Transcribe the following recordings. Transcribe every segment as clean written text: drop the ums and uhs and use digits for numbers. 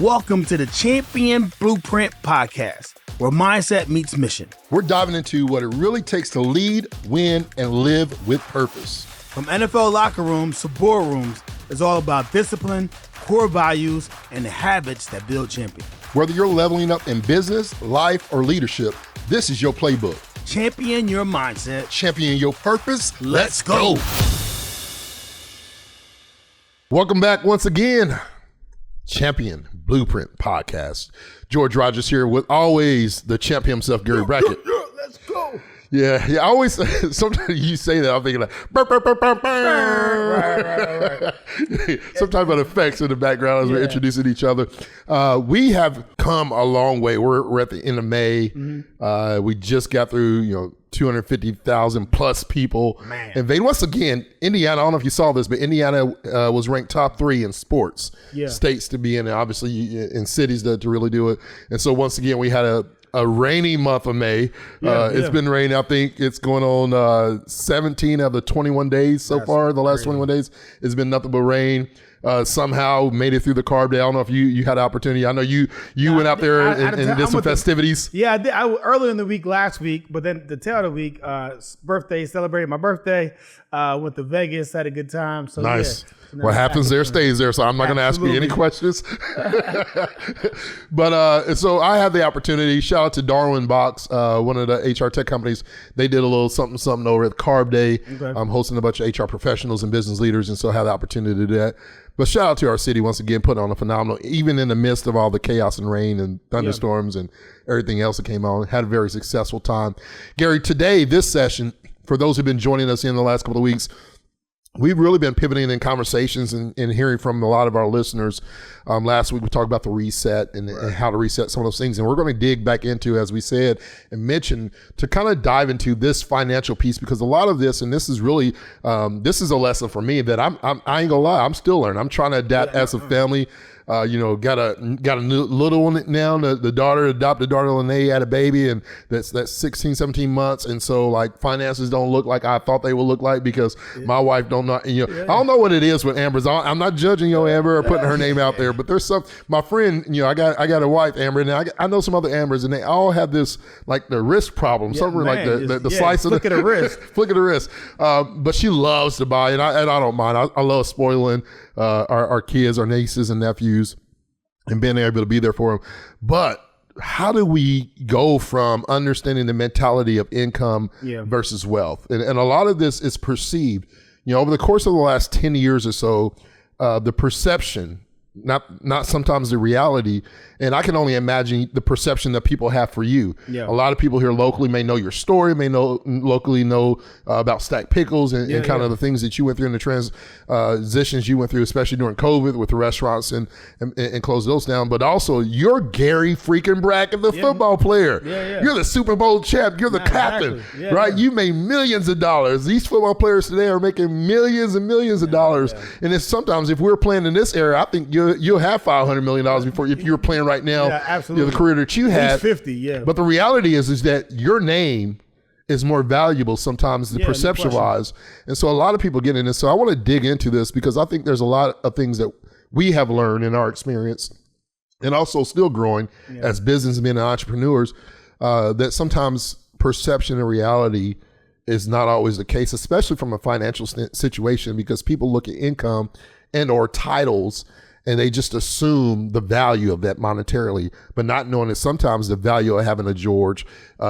Welcome to the Champion Blueprint Podcast, where mindset meets mission. We're diving into what it really takes to lead, win, and live with purpose. From NFL locker rooms to boardrooms, it's all about discipline, core values, and the habits that build champions. Whether you're leveling up in business, life, or leadership, this is your playbook. Champion your mindset. Champion your purpose. Let's go. Welcome back once again. Champion Blueprint Podcast. George Rogers here with always the champ himself, Gary Brackett. Let's go. Yeah, I always, sometimes you say that, I'm thinking like, burr, burr, burr, burr, burr. Right. Some type of effects in the background as we're introducing each other. We have come a long way. We're at the end of May. Mm-hmm. We just got through, 250,000 plus people. Man. And once again, Indiana, I don't know if you saw this, but Indiana was ranked top 3 in sports states to be in, and obviously in cities to really do it. And so once again, we had a rainy month of May. It's been raining. I think it's going on 17 of the 21 days so far. The last 21 days, it's been nothing but rain. Somehow made it through the Carb Day. I don't know if you had the opportunity. I know you went out there and did some festivities. Yeah, I did. Earlier in the week last week, but then the tail of the week, birthday, celebrated my birthday, went to Vegas, had a good time. So nice. Yeah. What happens there stays there, so I'm not going to ask you any questions. But so I had the opportunity. Shout out to Darwin Box, one of the HR tech companies. They did a little something over at Carb Day. Okay. I'm hosting a bunch of HR professionals and business leaders, and so I had the opportunity to do that. But shout out to our city once again, putting on a phenomenal, even in the midst of all the chaos and rain and thunderstorms and everything else that came on. Had a very successful time. Gary, today, this session, for those who've been joining us in the last couple of weeks, we've really been pivoting in conversations and hearing from a lot of our listeners. Last week, we talked about the reset and how to reset some of those things. And we're going to dig back into, as we said and mentioned, to kind of dive into this financial piece, because a lot of this, and this is really, this is a lesson for me that I ain't gonna lie, I'm still learning. I'm trying to adapt as a family. Got a new little one now. The adopted daughter, Lene, had a baby, and that's 16, 17 months. And so like finances don't look like I thought they would look like, because my wife don't know, I don't know what it is with Amber's. I'm not judging Amber or putting her name out there, but there's some, my friend, I got a wife, Amber, and I know some other Ambers, and they all have this, like the wrist problem, something like the slice of flick of the wrist. Flick of the wrist. But she loves to buy, and I don't mind. I love spoiling our kids, our nieces and nephews, and being able to be there for them. But how do we go from understanding the mentality of income versus wealth? And a lot of this is perceived. Over the course of the last 10 years or so, the perception, not sometimes the reality, and I can only imagine the perception that people have for you. Yeah. A lot of people here locally may know your story, may know about Stack Pickles and kind of the things that you went through and the transitions you went through, especially during COVID with the restaurants and close those down. But also, you're Gary freaking Brackett, the football player. Yeah. You're the Super Bowl champ. You're the captain, exactly. right? You made millions of dollars. These football players today are making millions and millions of dollars. Yeah. And it's sometimes, if we're playing in this era, I think you'll have $500 million before, if you're playing right now, the career that you had. At least 50, But the reality is that your name is more valuable sometimes than perception-wise. And so a lot of people get in this. So I want to dig into this, because I think there's a lot of things that we have learned in our experience, and also still growing as businessmen and entrepreneurs, that sometimes perception and reality is not always the case, especially from a financial situation, because people look at income and or titles, and they just assume the value of that monetarily, but not knowing that sometimes the value of having a George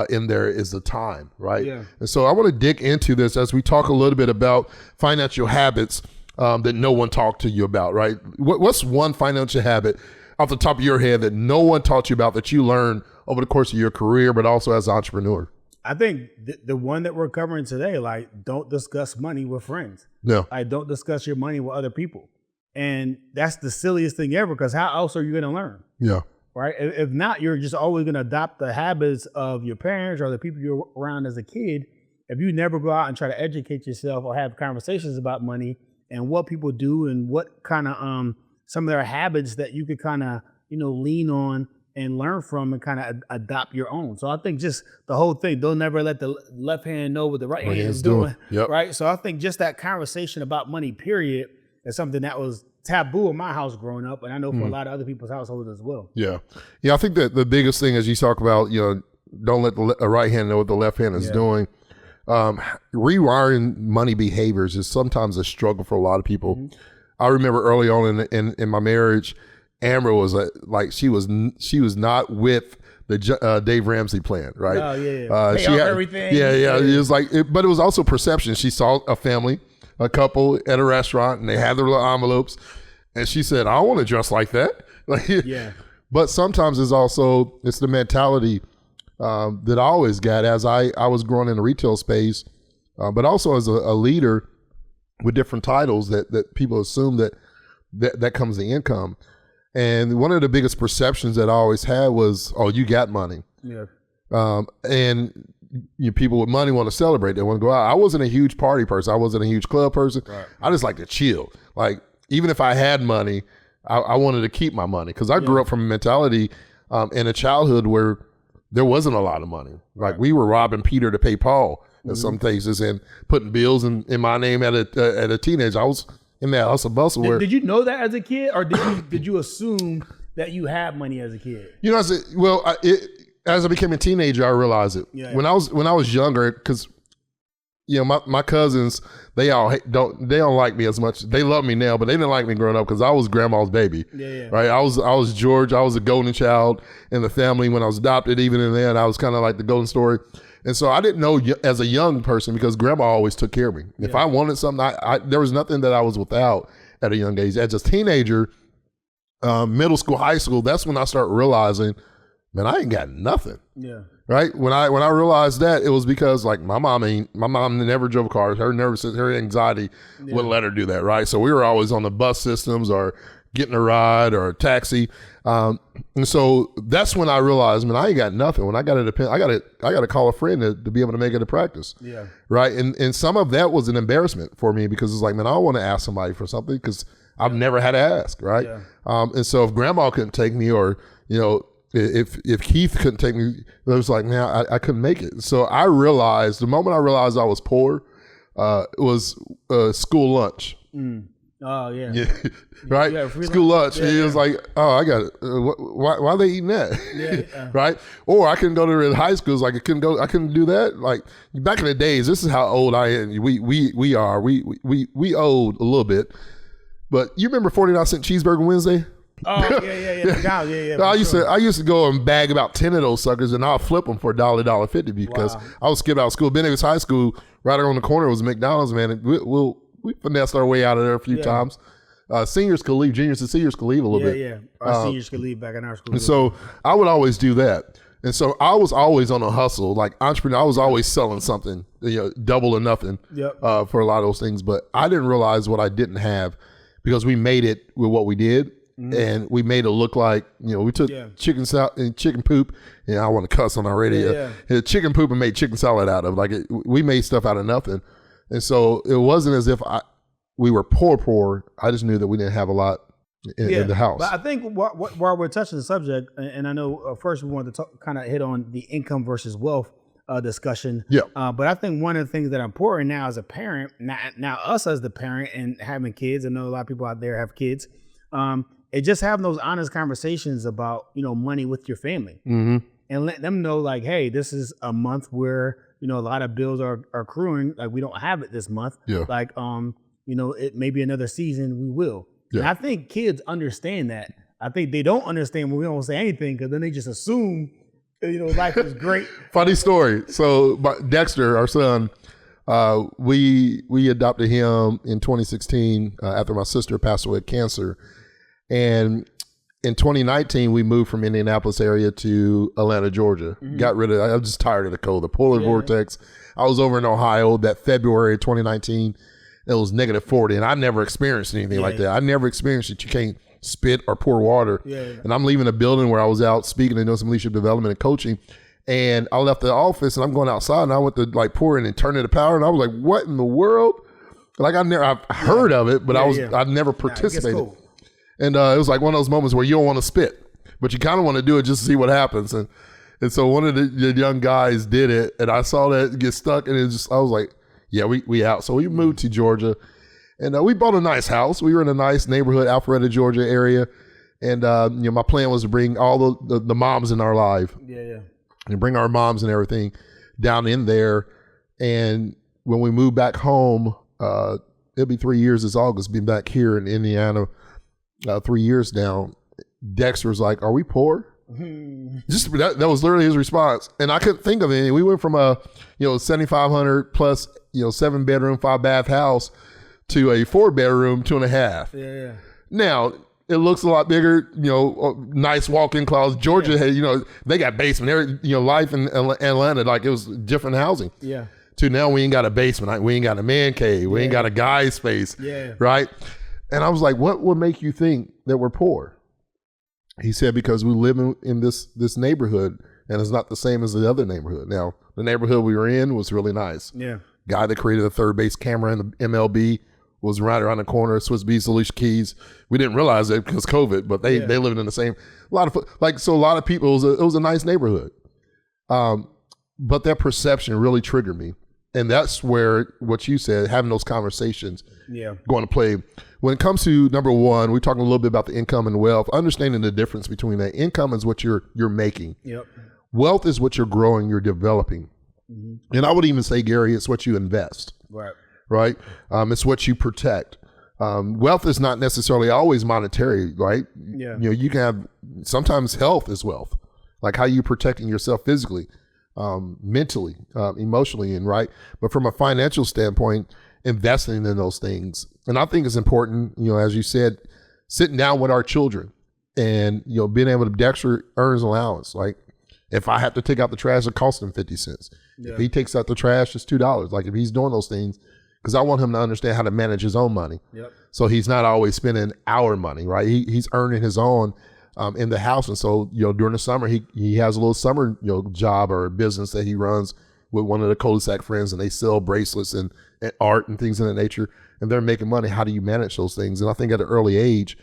in there is the time, right? Yeah. And so I want to dig into this as we talk a little bit about financial habits that no one talked to you about, right? What's one financial habit off the top of your head that no one taught you about that you learned over the course of your career, but also as an entrepreneur? I think the one that we're covering today, like, don't discuss money with friends. No. Like, don't discuss your money with other people. And that's the silliest thing ever, because how else are you going to learn? Yeah. Right? If not, you're just always going to adopt the habits of your parents or the people you're around as a kid. If you never go out and try to educate yourself or have conversations about money and what people do and what kind of some of their habits that you could kind of, lean on and learn from and kind of adopt your own. So I think just the whole thing, don't never let the left hand know what the right hand is doing. Yep. Right? So I think just that conversation about money, period, is something that was taboo in my house growing up, and I know for a lot of other people's households as well. Yeah. I think that the biggest thing is you talk about, don't let the right hand know what the left hand is doing. Rewiring money behaviors is sometimes a struggle for a lot of people. I remember early on in my marriage, Amber was she was not with the Dave Ramsey plan, right? Oh yeah. Pay she off had everything. Yeah. It was but it was also perception. She saw a family, a couple at a restaurant, and they had their little envelopes, and she said, "I don't want to dress like that." Yeah. But sometimes it's the mentality that I always got as I was growing in the retail space, but also as a leader with different titles that people assume that comes the income. And one of the biggest perceptions that I always had was, oh, you got money. Yeah. And people with money want to celebrate. They want to go out. I wasn't a huge party person. I wasn't a huge club person. Right. I just like to chill. Like, even if I had money, I wanted to keep my money because I grew up from a mentality in a childhood where there wasn't a lot of money. Like, we were robbing Peter to pay Paul in some cases and putting bills in my name at a teenager. I was in that hustle bustle. Did you know that as a kid, or did you assume that you had money as a kid? As I became a teenager, I realized it. Yeah. When I was younger, because my cousins, they don't like me as much. They love me now, but they didn't like me growing up because I was grandma's baby. Yeah. Right. I was George. I was a golden child in the family. When I was adopted, even in then, I was kind of like the golden story. And so I didn't know as a young person because grandma always took care of me. If I wanted something, there was nothing that I was without at a young age. As a teenager, middle school, high school, that's when I started realizing, man, I ain't got nothing. Yeah. Right. When I realized that, it was because like my mom never drove cars. Her anxiety wouldn't let her do that. Right. So we were always on the bus systems or getting a ride or a taxi. And so that's when I realized, man, I ain't got nothing. When I got to call a friend to be able to make it a practice. Yeah. Right. And some of that was an embarrassment for me because it's like, man, I don't want to ask somebody for something because I've never had to ask. Right. Yeah. And so if grandma couldn't take me or, if Keith couldn't take me, it was like, man, I couldn't make it. So I realized, the moment I realized I was poor, it was school lunch. Oh yeah. Right. School lunch. Yeah, it was like, oh, I got it. Why are they eating that? Yeah. Right. Or I couldn't go to high schools. Like I couldn't do that. Like back in the days, this is how old I am. We owed a little bit, but you remember 49-cent cheeseburger Wednesday? Oh yeah. I used to go and bag about 10 of those suckers, and I'll flip them for $1.50 because I was skipped out of school. Ben Davis High School, right around the corner was McDonald's. Man, and we finessed our way out of there a few times. Seniors could leave, juniors and seniors could leave a little bit. Yeah. Our seniors could leave back in our school. And so I would always do that. And so I was always on a hustle, like entrepreneur. I was always selling something, double or nothing for a lot of those things. But I didn't realize what I didn't have because we made it with what we did. And we made it look like, we took chicken poop, and I want to cuss on our radio. Chicken poop and made chicken salad out of it. We made stuff out of nothing. And so it wasn't as if we were poor. I just knew that we didn't have a lot in the house. But I think while we're touching the subject, and I know first we wanted to kind of hit on the income versus wealth discussion. Yeah. But I think one of the things that are important now as a parent, now us as the parent and having kids, I know a lot of people out there have kids, it just having those honest conversations about, money with your family and let them know like, hey, this is a month where, a lot of bills are accruing. Like we don't have it this month. Yeah. Like, it may be another season we will. Yeah. And I think kids understand that. I think they don't understand when we don't say anything because then they just assume, life is great. Funny story. So Dexter, our son, we adopted him in 2016 after my sister passed away of cancer. And in 2019, we moved from Indianapolis area to Atlanta, Georgia. Got rid of, I was just tired of the cold, the polar vortex. I was over in Ohio that February 2019. It was -40, and I never experienced anything like that. I never experienced it. You can't spit or pour water. And I'm leaving a building where I was out speaking and doing some leadership development and coaching. And I left the office, and I'm going outside, and I went to pour in and turn it to power, and I was like, "What in the world?" Like I've heard of it, but I'd never participated. And it was like one of those moments where you don't want to spit, but you kind of want to do it just to see what happens. And so one of the young guys did it, and I saw that get stuck, and I was like, yeah, we out. So we moved to Georgia, And we bought a nice house. We were in a nice neighborhood, Alpharetta, Georgia area. And, my plan was to bring all the moms in our life. Yeah. And bring our moms and everything down in there. And when we moved back home, it'll be 3 years this August, being back here in Indiana, 3 years now. Dexter was like, "Are we poor?" Just that was literally his response. And I couldn't think of anything. We went from a, 7,500 plus, 7-bedroom, 5-bath house to a 4-bedroom, 2.5. Yeah. Now, it looks a lot bigger, nice walk-in closet. Georgia had, they got basement. Life in Atlanta, like it was different housing. Yeah. To now we ain't got a basement. We ain't got a man cave. We ain't got a guy space. Yeah. Right? And I was like, what would make you think that we're poor? He said, because we live in this neighborhood and it's not the same as the other neighborhood. Now, the neighborhood we were in was really nice. Yeah. Guy that created the third base camera in the MLB was right around the corner. Swiss Beats, Alicia Keys. We didn't realize it because COVID, but they lived in the same, a lot of people, it was a nice neighborhood. But that perception really triggered me. And that's where what you said, having those conversations, going to play. When it comes to number one, we're talking a little bit about the income and wealth, understanding the difference between that. Income is what you're making. Yep. Wealth is what you're growing, you're developing. Mm-hmm. And I would even say, Gary, it's what you invest. Right? It's what you protect. Wealth is not necessarily always monetary, right? Yeah. You can have, sometimes health is wealth, like how you protecting yourself physically, mentally, emotionally, and right. But from a financial standpoint, investing in those things. And I think it's important, as you said, sitting down with our children and, being able to, Dexter earns allowance. Like if I have to take out the trash, it costs him 50 cents. Yeah. If he takes out the trash, it's $2. Like if he's doing those things, because I want him to understand how to manage his own money. Yep. So he's not always spending our money, right? He's earning his own in the house. And so, during the summer, he has a little summer, job or business that he runs with one of the cul-de-sac friends, and they sell bracelets and art and things of that nature, and they're making money. How do you manage those things? And I think at an early age,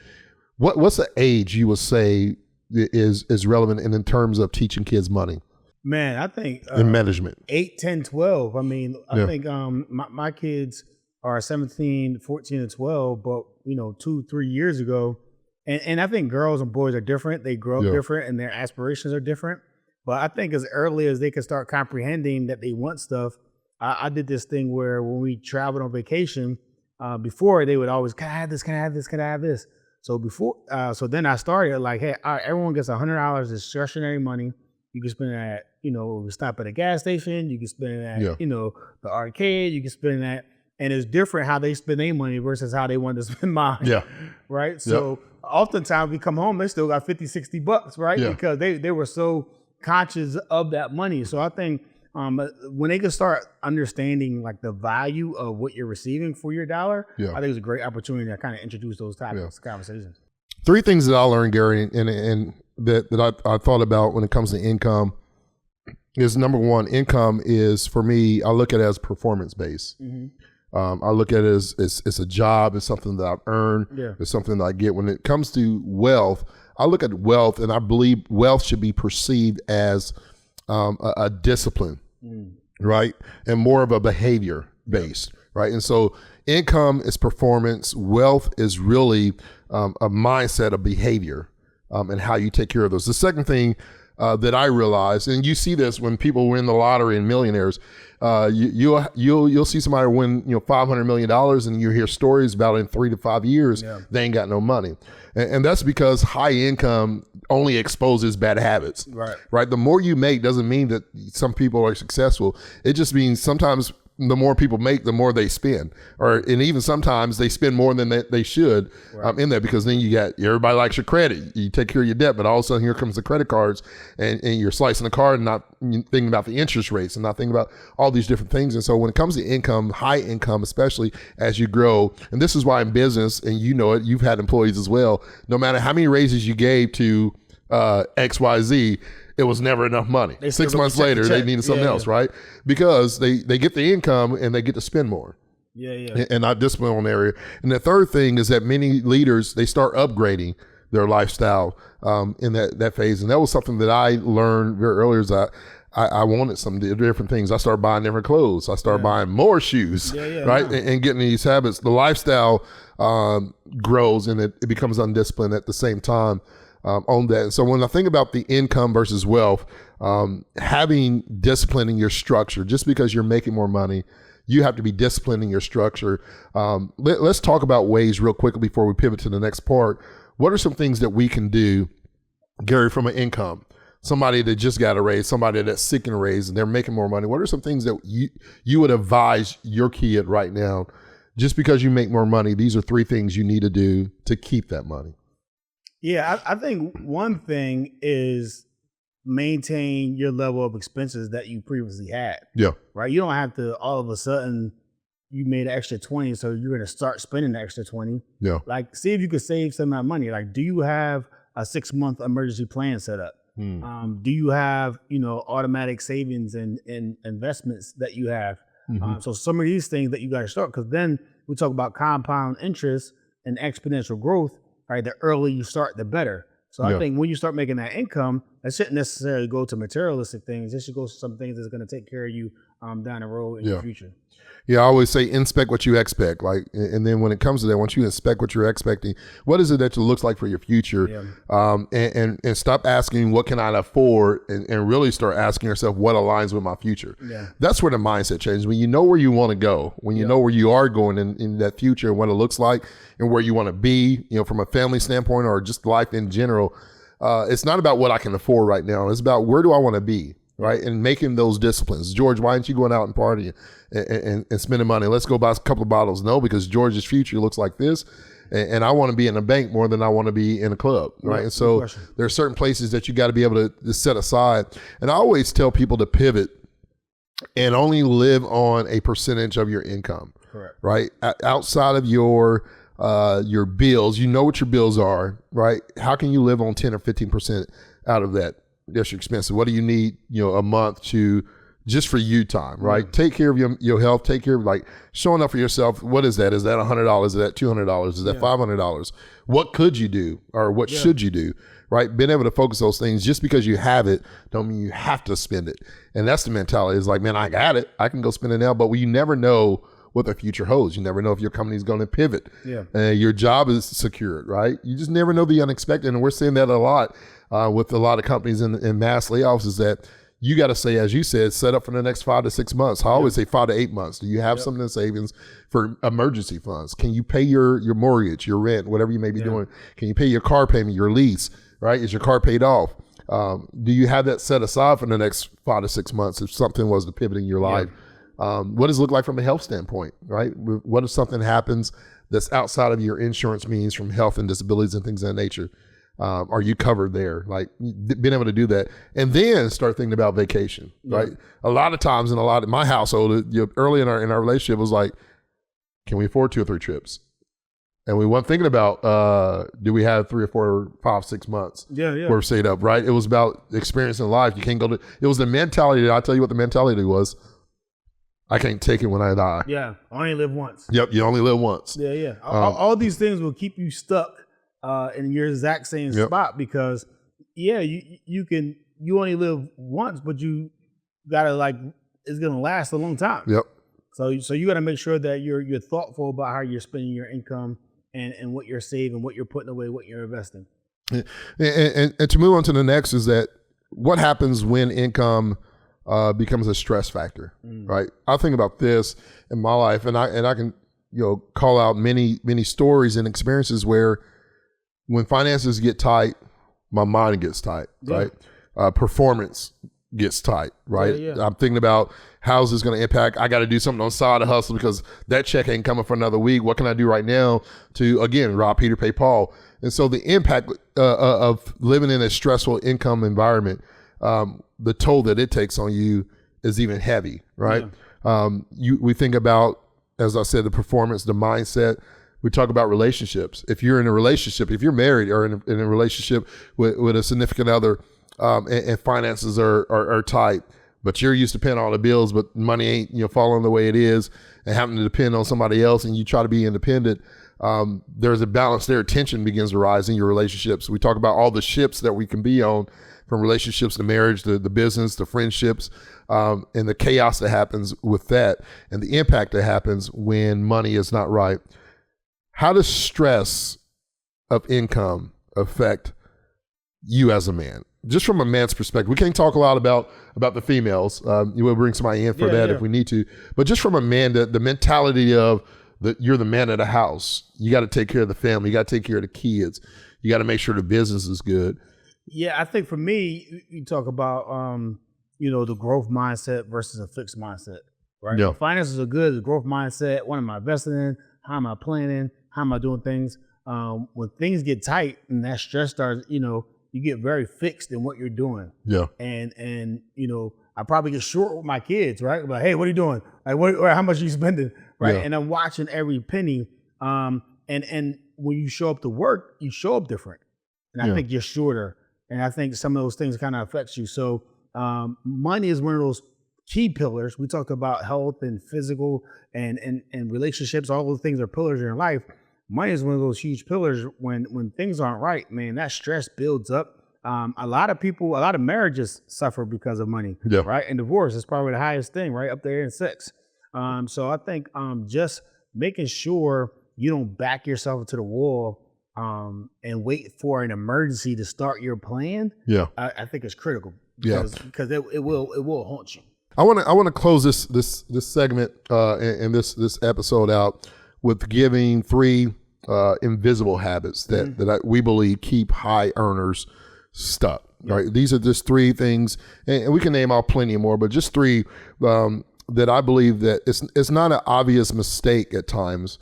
what's the age you would say is relevant in terms of teaching kids money? Man, I think in management, 8, 10, 12. I mean, I think my kids are 17, 14, and 12, but 2-3 years ago, and I think girls and boys are different. They grow up different, and their aspirations are different. But I think as early as they can start comprehending that they want stuff, I did this thing where when we traveled on vacation, before they would always, can I have this? Can I have this? Can I have this? So so then I started like, hey, all right, everyone gets $100 discretionary money. You can spend it at, we stop at a gas station. You can spend it at, the arcade. You can spend that. And it's different how they spend their money versus how they want to spend mine. Yeah. Right. So oftentimes we come home, they still got $50-$60, right? Yeah. Because they were so conscious of that money. So I think when they can start understanding like the value of what you're receiving for your dollar, I think it's a great opportunity to kind of introduce those types of conversations. 3 things that I learned, Gary, and that I thought about when it comes to income is, number one, income is, for me, I look at it as performance-based. Mm-hmm. I look at it as it's a job, it's something that I've earned, it's something that I get. When it comes to wealth, I look at wealth and I believe wealth should be perceived as a discipline, right? And more of a behavior based, right? And so income is performance, wealth is really a mindset of behavior and how you take care of those. The second thing that I realized, and you see this when people win the lottery and millionaires, you'll see somebody win $500 million, and you hear stories about it in 3 to 5 years they ain't got no money, and that's because high income only exposes bad habits. Right. The more you make doesn't mean that some people are successful. It just means sometimes the more people make, the more they spend, and even sometimes they spend more than they should in there, because then you got, everybody likes your credit. You take care of your debt, but all of a sudden here comes the credit cards, and you're slicing the card and not thinking about the interest rates and not thinking about all these different things. And so when it comes to income, high income, especially as you grow, and this is why in business, and you've had employees as well, no matter how many raises you gave to XYZ, it was never enough money. 6 months later, they needed something else, right? Because they get the income and they get to spend more. And not discipline on the area. And the third thing is that many leaders, they start upgrading their lifestyle in that phase. And that was something that I learned very early, is that I wanted some different things. I started buying different clothes. I started buying more shoes, right? And getting these habits. The lifestyle grows and it becomes undisciplined at the same time on that. And so when I think about the income versus wealth, having discipline in your structure, just because you're making more money, you have to be disciplined in your structure. Let's talk about ways real quickly before we pivot to the next part. What are some things that we can do, Gary, from an income? Somebody that just got a raise, somebody that's seeking a raise and they're making more money. What are some things that you would advise your kid right now? Just because you make more money, these are 3 things you need to do to keep that money. Yeah, I think one thing is maintain your level of expenses that you previously had. Yeah. Right. You don't have to all of a sudden you made an extra 20, so you're going to start spending the extra 20. Yeah. Like, see if you could save some of that money. Like, do you have a 6-month emergency plan set up? Do you have, automatic savings and investments that you have? So some of these things that you got to start, because then we talk about compound interest and exponential growth, right? The earlier you start, the better. So I think when you start making that income, that shouldn't necessarily go to materialistic things. It should go to some things that's going to take care of you down the road in your future. Yeah, I always say inspect what you expect. Like, and then when it comes to that, once you inspect what you're expecting, what is it that it looks like for your future? And stop asking what can I afford, and really start asking yourself what aligns with my future. That's where the mindset changes. When you know where you want to go, when you know where you are going in that future and what it looks like and where you want to be, from a family standpoint or just life in general, it's not about what I can afford right now. It's about where do I want to be. Right. And making those disciplines. George, why aren't you going out and partying and spending money? Let's go buy a couple of bottles. No, because George's future looks like this. And I want to be in a bank more than I want to be in a club. Right. And so there are certain places that you got to be able to set aside. And I always tell people to pivot and only live on a percentage of your income. Correct. Right. Outside of your bills, what your bills are. Right. How can you live on 10 or 15% out of that? That's your expenses. What do you need, a month to just for you time, right? Take care of your health, take care of showing up for yourself. What is that? Is that $100? Is that $200? Is that $500? What could you do or what should you do, right? Being able to focus those things just because you have it don't mean you have to spend it. And that's the mentality. It's like, man, I got it. I can go spend it now, but you never know what the future holds. You never know if your company is going to pivot. Your job is secured, right? You just never know the unexpected. And we're seeing that a lot with a lot of companies in mass layoffs, is that you got to say, as you said, set up for the next 5 to 6 months. I always say 5 to 8 months. Do you have something in savings for emergency funds? Can you pay your mortgage, your rent, whatever you may be doing? Can you pay your car payment, your lease, right? Is your car paid off? Do you have that set aside for the next 5 to 6 months if something was to pivot in your life? What does it look like from a health standpoint, right? What if something happens that's outside of your insurance means from health and disabilities and things of that nature? Are you covered there? Like, being able to do that, and then start thinking about vacation, right? A lot of times in my household, early in our relationship was like, can we afford 2 or 3 trips? And we weren't thinking about, do we have 3 or 4 or 5, 6 months where we're stayed up, right? It was about experiencing life. You can't it was the mentality. I'll tell you what the mentality was. I can't take it when I die. Yeah, I only live once. Yep, you only live once. Yeah. All these things will keep you stuck in your exact same spot, because you only live once, but you gotta it's gonna last a long time. Yep. So you gotta make sure that you're thoughtful about how you're spending your income and what you're saving, what you're putting away, what you're investing. And to move on to the next is that what happens when income becomes a stress factor, right? I think about this in my life, and I can call out many stories and experiences where when finances get tight, my mind gets tight, right? Performance gets tight, right? I'm thinking about how's this going to impact. I got to do something on side of hustle because that check ain't coming for another week. What can I do right now to, again, rob Peter, pay Paul? And so the impact of living in a stressful income environment, the toll that it takes on you is even heavy, right? We think about, as I said, the performance, the mindset. We talk about relationships. If you're in a relationship, if you're married or in a relationship with a significant other, and finances are tight, but you're used to paying all the bills, but money ain't falling the way it is, and having to depend on somebody else, and you try to be independent. There's a balance there. Tension begins to rise in your relationships. We talk about all the ships that we can be on from relationships to marriage, to the business, to friendships, and the chaos that happens with that, and the impact that happens when money is not right. How does stress of income affect you as a man? Just from a man's perspective, we can't talk a lot about the females. You will bring somebody in for that if we need to, but just from a man, the mentality of you're the man of the house. You got to take care of the family. You got to take care of the kids. You got to make sure the business is good. Yeah, I think for me, you talk about the growth mindset versus a fixed mindset, right? Yeah. Finances are good. The growth mindset. What am I investing in? How am I planning? How am I doing things? When things get tight and that stress starts, you get very fixed in what you're doing. Yeah. And I probably get short with my kids, right? Like, hey, what are you doing? Like, or how much are you spending? Right. Yeah. And I'm watching every penny. And when you show up to work, you show up different. And I think you're shorter. And I think some of those things kind of affects you. So money is one of those key pillars. We talked about health and physical and relationships. All those things are pillars in your life. Money is one of those huge pillars. When things aren't right, man, that stress builds up. A lot of marriages suffer because of money, right? And divorce is probably the highest thing, right? Up there in sex. So I think just making sure you don't back yourself into the wall and wait for an emergency to start your plan. Yeah, I think it's critical because it will haunt you. I want to close this segment and this episode out with giving 3 invisible habits that we believe keep high earners stuck. Right, these are just 3 things, and we can name out plenty more, but just 3 that I believe that it's not an obvious mistake at times.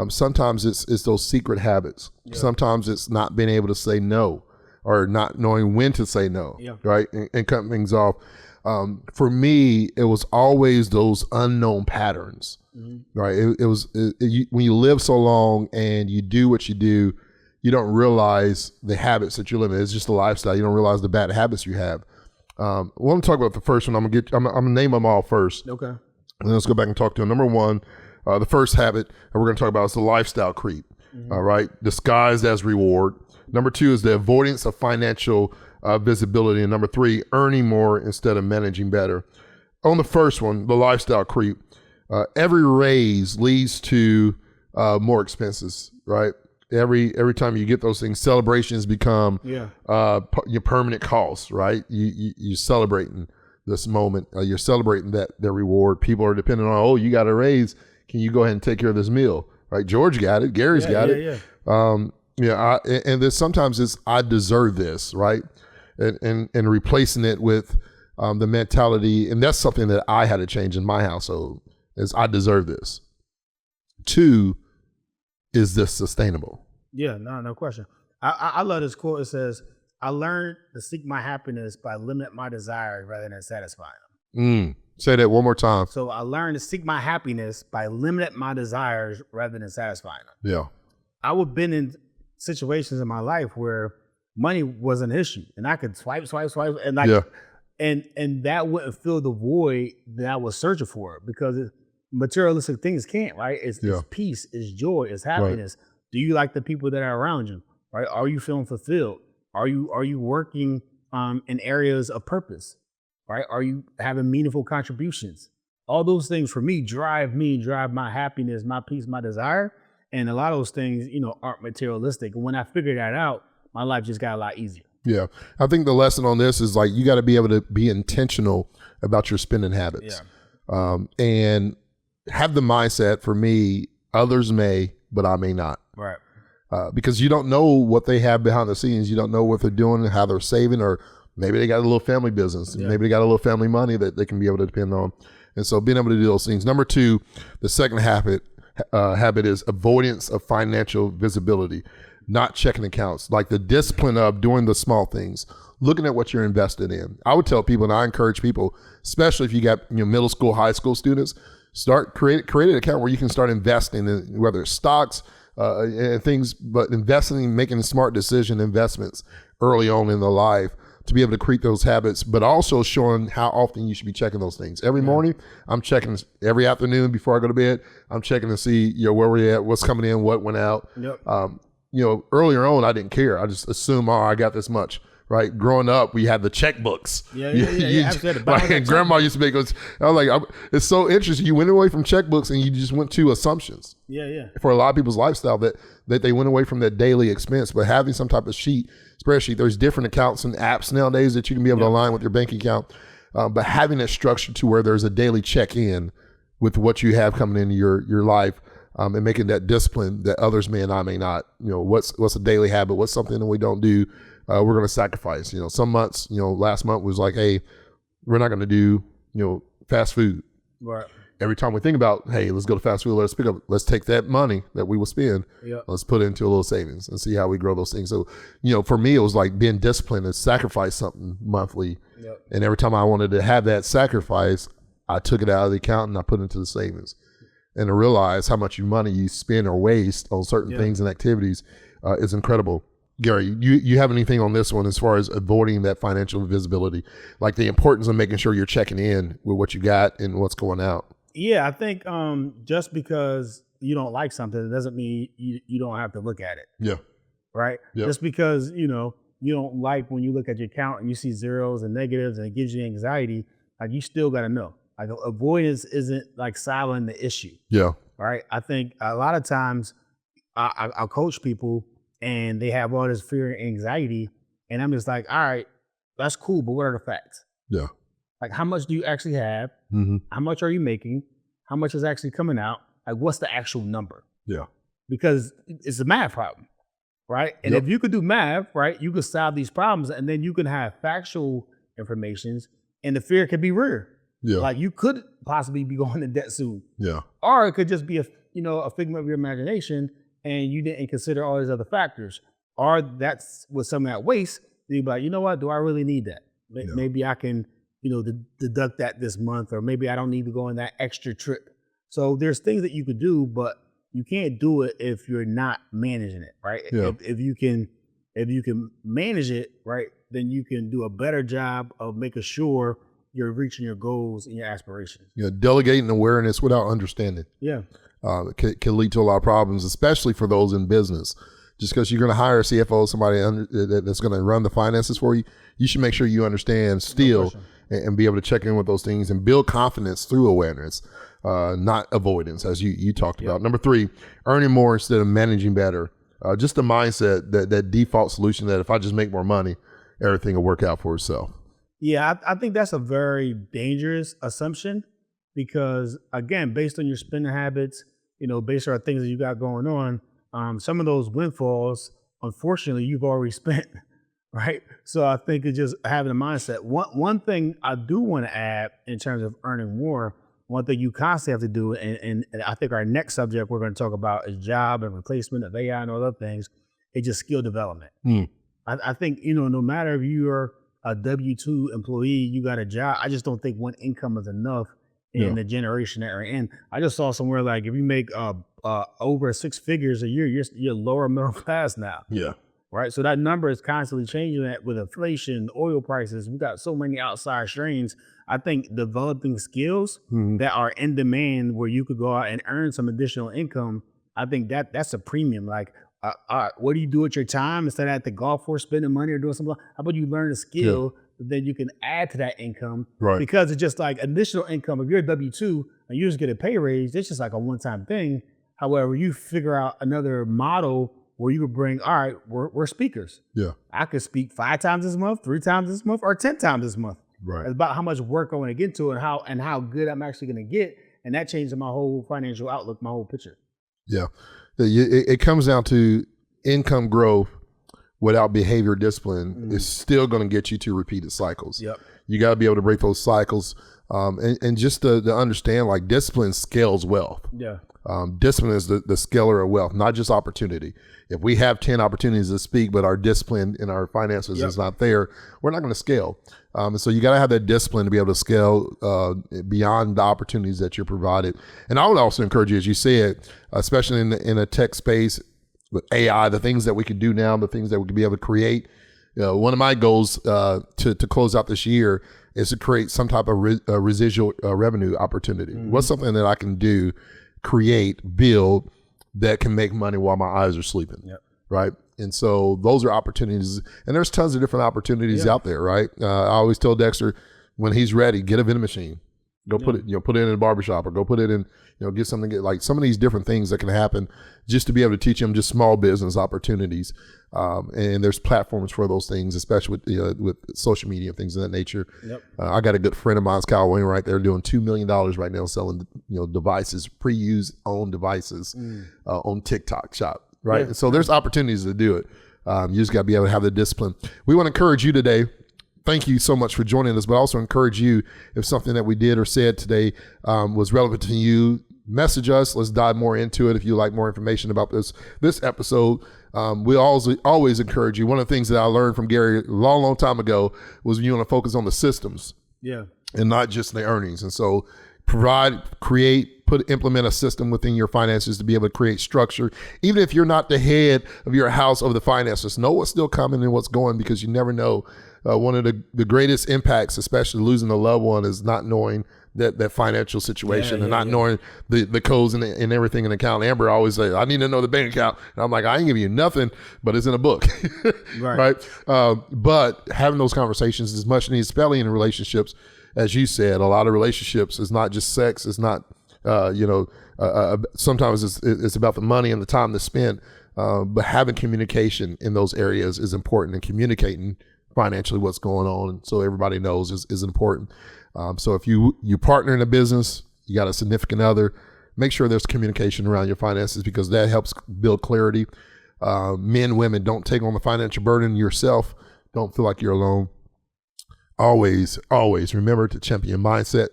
Sometimes it's those secret habits. Yeah. Sometimes it's not being able to say no or not knowing when to say no, right, and cut things off. For me, it was always those unknown patterns, right? It was when you live so long and you do what you do, you don't realize the habits that you're living. It's just a lifestyle. You don't realize the bad habits you have. I want to talk about the first one. I'm gonna name them all first. Okay. And then let's go back and talk to them. Number 1, the first habit that we're gonna talk about is the lifestyle creep. All right, disguised as reward. Number 2 is the avoidance of financial visibility, and number 3, earning more instead of managing better. On the first one, the lifestyle creep, every raise leads to more expenses, right? Every time you get those things, celebrations become your permanent costs, right? You're celebrating this moment. You're celebrating that reward. People are depending on, oh, you got a raise. Can you go ahead and take care of this meal, right? George got it. Gary's got it. Yeah. And there's sometimes it's I deserve this, right? And replacing it with the mentality, and that's something that I had to change in my household, is I deserve this. 2, is this sustainable? Yeah, no question. I love this quote. It says, I learned to seek my happiness by limiting my desires rather than satisfying them. Say that one more time. So I learned to seek my happiness by limiting my desires rather than satisfying them. Yeah. I would have been in situations in my life where money was an issue and I could swipe, and and that wouldn't fill the void that I was searching for, because materialistic things can't, right? It's peace, it's joy, it's happiness. Right. Do you like the people that are around you, right? Are you feeling fulfilled? Are you working in areas of purpose, right? Are you having meaningful contributions? All those things for me drive my happiness, my peace, my desire. And a lot of those things, aren't materialistic. And when I figured that out, my life just got a lot easier. Yeah. I think the lesson on this is, like, you got to be able to be intentional about your spending habits. Yeah. And have the mindset, for me, others may, but I may not. Right. Because you don't know what they have behind the scenes. You don't know what they're doing, how they're saving, or maybe they got a little family business. Yeah. Maybe they got a little family money that they can be able to depend on. And so being able to do those things. Number 2, the second habit is avoidance of financial visibility, not checking accounts, like the discipline of doing the small things, looking at what you're invested in. I would tell people, and I encourage people, especially if you got middle school, high school students, create an account where you can start investing in, whether it's stocks and things, but investing, making smart investments early on in their life to be able to create those habits, but also showing how often you should be checking those things. Every morning, I'm checking. Every afternoon before I go to bed, I'm checking to see where we're at, what's coming in, what went out. Yep. Earlier on, I didn't care. I just assumed, I got this much, right? Growing up, we had the checkbooks. Yeah. Absolutely. Like, and grandma used to make us. I was like, it's so interesting. You went away from checkbooks and you just went to assumptions. Yeah. For a lot of people's lifestyle, that they went away from that daily expense, but having some type of spreadsheet. There's different accounts and apps nowadays that you can be able to align with your bank account, but having it structured to where there's a daily check-in with what you have coming into your life, and making that discipline that others may not. What's a daily habit? What's something that we don't do? We're going to sacrifice. Some months, last month was like, hey, we're not going to do, fast food. Right. Every time we think about, hey, let's go to fast food, let's take that money that we will spend, let's put it into a little savings and see how we grow those things. So, for me, it was like being disciplined and sacrifice something monthly. And every time I wanted to have that sacrifice, I took it out of the account and I put it into the savings. And to realize how much money you spend or waste on certain things and activities is incredible. Gary, you have anything on this one as far as avoiding that financial visibility, like the importance of making sure you're checking in with what you got and what's going out? Yeah, I think just because you don't like something, it doesn't mean you don't have to look at it. Yeah. Right? Yep. Just because, you don't like when you look at your account and you see zeros and negatives and it gives you anxiety, like you still got to know. Like avoidance isn't like solving the issue. Yeah. Right? I think a lot of times I'll coach people and they have all this fear and anxiety. And I'm just like, all right, that's cool, but what are the facts? Yeah. Like, how much do you actually have? Mm-hmm. How much are you making? How much is actually coming out? Like, what's the actual number? Yeah. Because it's a math problem, right? And if you could do math, right, you could solve these problems and then you can have factual informations and the fear could be real. Yeah. Like, you could possibly be going to debt soon. Yeah. Or it could just be a figment of your imagination and you didn't consider all these other factors. Or that's with some of that waste, you'd be like, you know what, do I really need that? Maybe I can, deduct that this month, or maybe I don't need to go on that extra trip. So there's things that you could do, but you can't do it if you're not managing it, right? Yeah. If you can manage it, right, then you can do a better job of making sure you're reaching your goals and your aspirations. Yeah, delegating awareness without understanding. Yeah. Can lead to a lot of problems, especially for those in business. Just because you're going to hire a CFO, somebody that's going to run the finances for you, you should make sure you understand still and be able to check in with those things and build confidence through awareness, not avoidance, as you talked about. Number 3, earning more instead of managing better. Just the mindset, that default solution that if I just make more money, everything will work out for itself. Yeah, I think that's a very dangerous assumption because, again, based on your spending habits, based on things that you got going on, some of those windfalls, unfortunately, you've already spent, right? So I think it's just having a mindset. One thing I do want to add in terms of earning more, one thing you constantly have to do, and I think our next subject we're going to talk about is job and replacement of AI and all other things, is just skill development. I think, no matter if you're a W-2 employee, you got a job, I just don't think one income is enough in the generation that we're in. I just saw somewhere like if you make over 6 figures a year, you're lower middle class now. Yeah. Right. So that number is constantly changing with inflation, oil prices. We got so many outside strains. I think developing skills that are in demand where you could go out and earn some additional income, I think that's a premium. Like, what do you do with your time instead of at the golf course spending money or doing something? How about you learn a skill that then you can add to that income? Right. Because it's just like additional income. If you're a W-2 and you just get a pay raise, it's just like a one-time thing. However, you figure out another model where you could bring, all right, we're speakers. Yeah. I could speak 5 times this month, 3 times this month, or 10 times this month. Right. It's about how much work I want to get to and how good I'm actually going to get. And that changes my whole financial outlook, my whole picture. Yeah. It comes down to income growth without behavior discipline is still going to get you to repeated cycles. Yep. You got to be able to break those cycles. And just to understand, like, discipline scales wealth. Yeah. Discipline is the scaler of wealth, not just opportunity. If we have 10 opportunities to speak, but our discipline in our finances is not there, we're not going to scale. And so you got to have that discipline to be able to scale beyond the opportunities that you're provided. And I would also encourage you, as you said, especially in a tech space with AI, the things that we can do now, the things that we can be able to create. One of my goals to close out this year is to create some type of residual revenue opportunity. What's something that I can do, create, build, that can make money while my eyes are sleeping, right? And so those are opportunities, and there's tons of different opportunities out there, right? I always tell Dexter, when he's ready, get a vending machine. Go put it, put it in a barbershop, or go put it in, get something, like some of these different things that can happen just to be able to teach them just small business opportunities. And there's platforms for those things, especially with social media and things of that nature. Yep. I got a good friend of mine, Kyle Wainwright. They're doing $2 million right now selling, devices, pre-used owned devices on TikTok Shop, right? Yeah. So there's opportunities to do it. You just got to be able to have the discipline. We want to encourage you today. Thank you so much for joining us, but also encourage you, if something that we did or said today was relevant to you, message us. Let's dive more into it. If you like more information about this episode, we always encourage you. One of the things that I learned from Gary a long time ago was you want to focus on the systems, and not just the earnings. And so implement a system within your finances to be able to create structure. Even if you're not the head of your house over the finances, know what's still coming and what's going, because you never know. One of the greatest impacts, especially losing a loved one, is not knowing that financial situation and not knowing the codes and everything in the account. Amber always say, I need to know the bank account. And I'm like, I ain't giving you nothing, but it's in a book. Right. But having those conversations is much needed, especially in relationships. As you said, a lot of relationships is not just sex. It's not, sometimes it's about the money and the time that's spent. But having communication in those areas is important, and communicating financially what's going on, and so everybody knows is important. So if you partner in a business, you got a significant other, make sure there's communication around your finances, because that helps build clarity. Men, women, don't take on the financial burden yourself. Don't feel like you're alone. Always remember to champion mindset,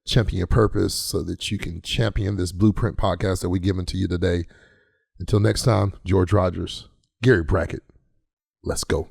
champion purpose, so that you can champion this Blueprint podcast that we've given to you today. Until next time, George Rogers, Gary Brackett, let's go.